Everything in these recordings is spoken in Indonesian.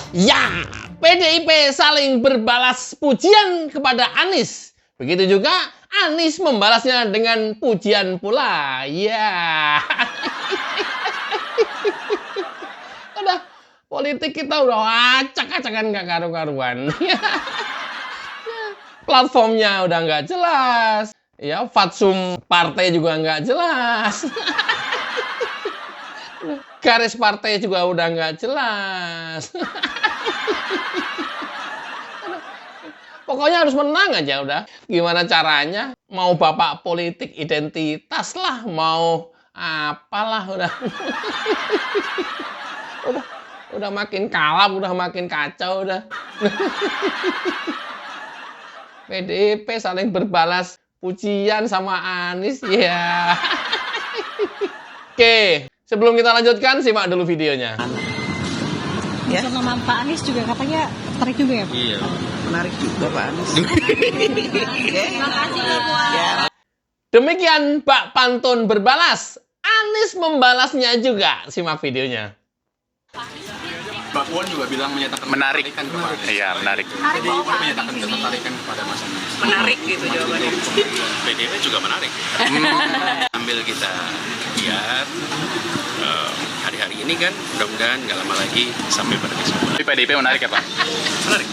Ya, PDIP saling berbalas pujian kepada Anies. Begitu juga Anies membalasnya dengan pujian pula. Ya. Udah, politik kita udah acak-acakan gak karu-karuan. Platformnya udah nggak jelas. Ya, fatsum partai juga nggak jelas. Garis partai juga udah nggak jelas. Pokoknya harus menang aja udah. Gimana caranya? Mau bapak politik identitas lah, mau apalah udah. udah makin kalap, udah makin kacau udah. PDIP saling berbalas pujian sama Anies ya. Oke, sebelum kita lanjutkan simak dulu videonya. Ya. Sama Pak Anies juga katanya tertarik juga ya Pak? Iya. Menarik juga Pak Anies. Terima kasih Pak Puan. Ya. Demikian Pak Pantun berbalas, Anies membalasnya juga. Simak videonya. Mbak Puan juga bilang menyatakan Menarik. ketertarikan kepada Iya, menarik. PDIP menyatakan ketertarikan kepada Mas Anies. Menarik gitu jawabannya. PDIP juga menarik. Sambil kita lihat hari-hari ini kan mudah-mudahan nggak lama lagi sampai pada kesimpulan. Tapi PDIP menarik ya Pak? Menarik.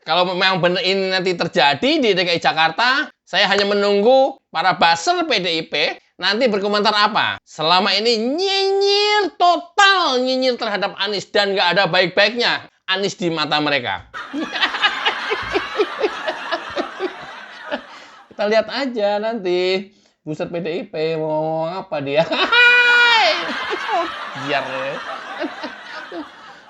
Kalau memang benar ini nanti terjadi di DKI Jakarta, saya hanya menunggu para buzzer PDIP nanti berkomentar apa. Selama ini nyinyir, total nyinyir terhadap Anies dan nggak ada baik-baiknya Anies di mata mereka. Kita lihat aja nanti buset PDIP mau ngomong apa dia. Biar ya.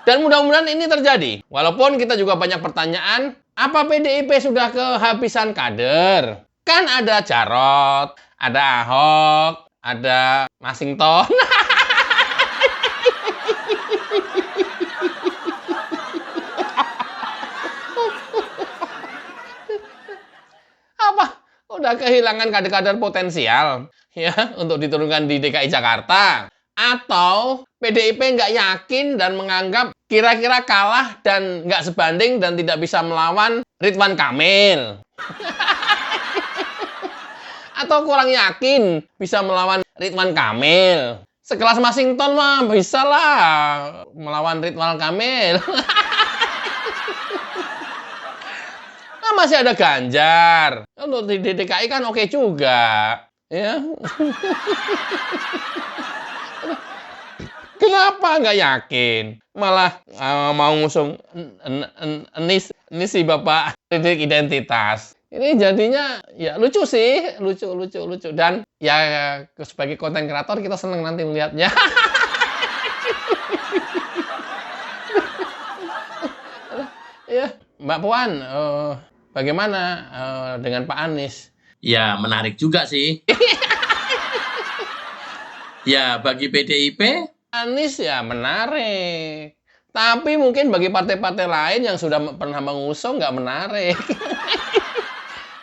Dan mudah-mudahan ini terjadi. Walaupun kita juga banyak pertanyaan, apa PDIP sudah kehabisan kader? Kan ada Jarot, ada Ahok, ada Masington. Apa? Udah kehilangan kader-kader potensial ya untuk diturunkan di DKI Jakarta. Atau PDIP nggak yakin dan menganggap kira-kira kalah dan nggak sebanding dan tidak bisa melawan Ridwan Kamil. Atau kurang yakin bisa melawan Ridwan Kamil. Sekelas Masington mah bisa lah melawan Ridwan Kamil. Nah, masih ada Ganjar. Untuk di DKI kan oke juga. Ya. Kenapa nggak yakin? Malah mau ngusung Anies si bapak politik identitas. Ini jadinya ya lucu sih, lucu. Dan ya sebagai konten kreator kita seneng nanti melihatnya. Ya, Mbak Puan, bagaimana dengan Pak Anies? Ya, menarik juga sih. Ya, bagi PDIP, Anies ya menarik. Tapi mungkin bagi partai-partai lain yang sudah pernah mengusung nggak menarik.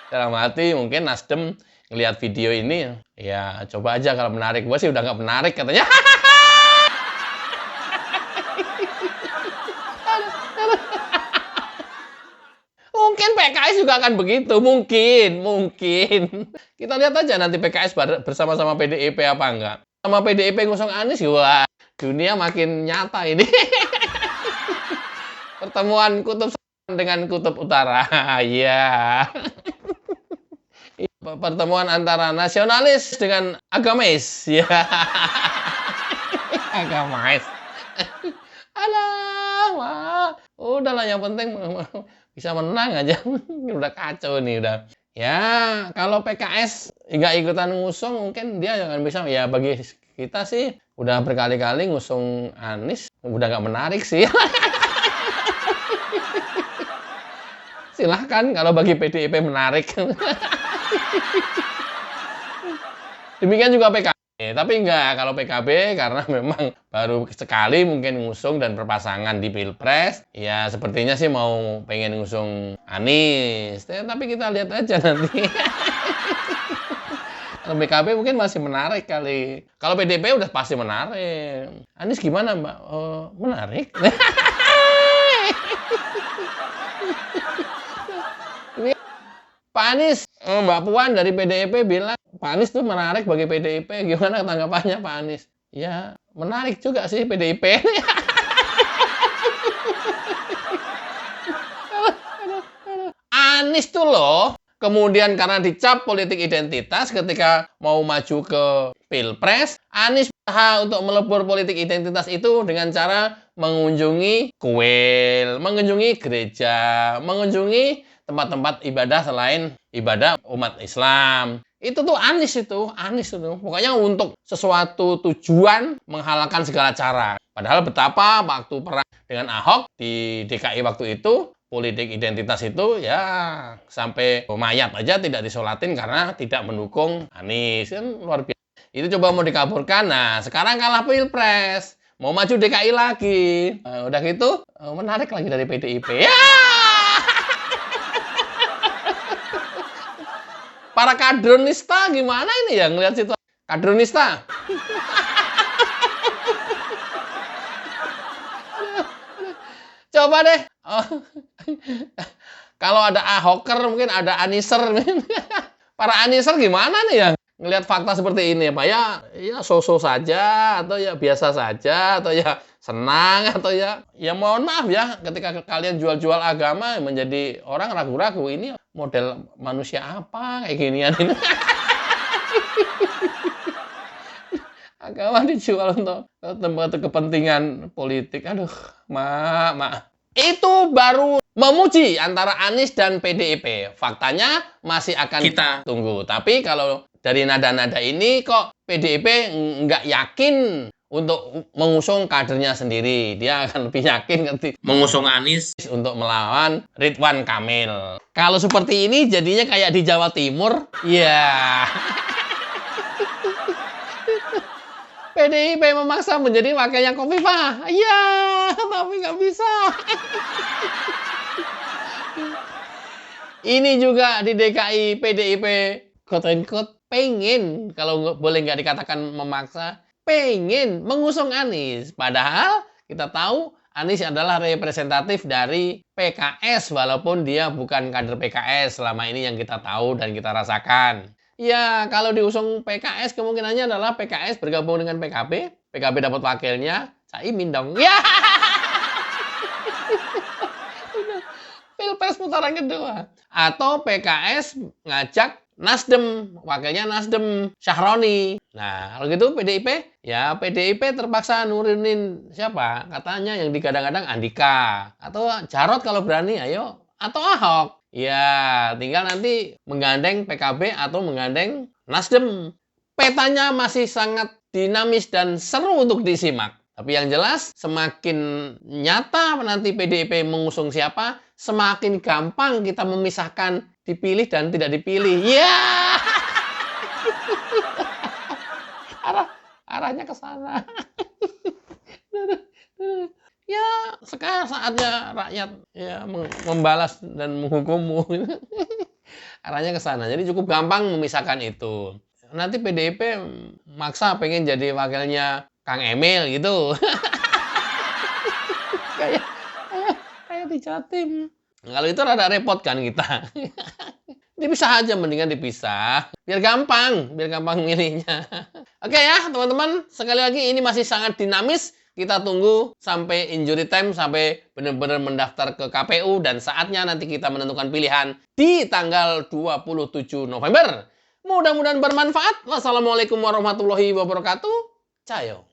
Dalam hati mungkin Nasdem ngelihat video ini, ya coba aja kalau menarik. Gue sih udah nggak menarik katanya. Mungkin PKS juga akan begitu, mungkin. Kita lihat aja nanti PKS bersama-sama PDIP apa enggak. Sama PDIP ngusung Anies, wah dunia makin nyata ini. Pertemuan kutub selatan dengan kutub utara. Iya. Pertemuan antara nasionalis dengan agamis. Ya. Agamais. Alah, wah. Udahlah yang penting bisa menang aja. Udah kacau nih udah. Ya, kalau PKS nggak ikutan ngusung mungkin dia jangan bisa. Ya bagi kita sih udah berkali-kali ngusung Anies, udah nggak menarik sih. Silahkan kalau bagi PDIP menarik. Demikian juga PKB. Tapi enggak kalau PKB karena memang baru sekali mungkin ngusung dan berpasangan di Pilpres. Ya sepertinya sih mau pengen ngusung Anies. Tapi kita lihat aja nanti. Kalau PKB mungkin masih menarik kali. Kalau PDIP udah pasti menarik. Anies gimana, Mbak? Menarik. Pak Anies, Mbak Puan dari PDIP bilang Pak Anies tuh menarik bagi PDIP. Gimana tanggapannya Pak Anies? Ya, menarik juga sih PDIP. Anies tuh loh, kemudian karena dicap politik identitas ketika mau maju ke Pilpres, Anies berusaha untuk melebur politik identitas itu dengan cara mengunjungi kuil, mengunjungi gereja, mengunjungi tempat-tempat ibadah selain ibadah umat Islam. Itu tuh Anies itu. Pokoknya untuk sesuatu tujuan menghalalkan segala cara. Padahal betapa waktu perang dengan Ahok di DKI waktu itu, politik identitas itu ya sampai mayat aja tidak disolatin karena tidak mendukung Anies. Kan luar biasa. Itu coba mau dikaburkan. Nah, sekarang kalah Pilpres. Mau maju DKI lagi. Nah, udah gitu, menarik lagi dari PDIP. Ya! Para kadronista gimana ini ya ngelihat situasi kadronista? Coba deh. Kalau ada Ahoker mungkin ada Aniser. Para Aniser gimana nih ya ngelihat fakta seperti ini, Pak? Ya so-so saja atau ya biasa saja atau ya senang atau ya mohon maaf ya ketika kalian jual-jual agama menjadi orang ragu-ragu ini model manusia apa kayak ginian ini. Agama dijual untuk tempat kepentingan politik. Aduh, mak. Itu baru memuji antara Anies dan PDIP. Faktanya masih akan kita tunggu. Tapi kalau dari nada-nada ini kok PDIP nggak yakin untuk mengusung kadernya sendiri. Dia akan lebih yakin ketika mengusung Anies untuk melawan Ridwan Kamil. Kalau seperti ini jadinya kayak di Jawa Timur. Ya. PDIP memaksa menjadi wakilnya Khofifah. Iya, tapi nggak bisa. Ini juga di DKI PDIP quote-unquote pengen, kalau boleh nggak dikatakan memaksa, pengen mengusung Anies. Padahal kita tahu Anies adalah representatif dari PKS walaupun dia bukan kader PKS selama ini yang kita tahu dan kita rasakan. Ya, kalau diusung PKS kemungkinannya adalah PKS bergabung dengan PKB. PKB dapat wakilnya, Caimin dong. Ya. Pilpres putaran kedua. Atau PKS ngajak Nasdem, wakilnya Nasdem, Syahroni. Nah, kalau gitu PDIP, ya PDIP terpaksa nurunin siapa? Katanya yang digadang-gadang Andika. Atau Jarot kalau berani, ayo. Atau Ahok. Ya, tinggal nanti menggandeng PKB atau menggandeng Nasdem. Petanya masih sangat dinamis dan seru untuk disimak. Tapi yang jelas, semakin nyata nanti PDIP mengusung siapa, semakin gampang kita memisahkan dipilih dan tidak dipilih. Ya! Arahnya ke sana. Ya, sekarang saatnya rakyat ya membalas dan menghukummu. Arahnya ke sana. Jadi cukup gampang memisahkan itu. Nanti PDIP maksa pengen jadi wakilnya Kang Emil gitu. kayak di Jatim. Kalau itu rada repot kan kita. Dipisah aja, mendingan dipisah. Biar gampang milihnya. Oke ya, teman-teman. Sekali lagi ini masih sangat dinamis. Kita tunggu sampai injury time, sampai benar-benar mendaftar ke KPU. Dan saatnya nanti kita menentukan pilihan di tanggal 27 November. Mudah-mudahan bermanfaat. Wassalamualaikum warahmatullahi wabarakatuh. Cayo.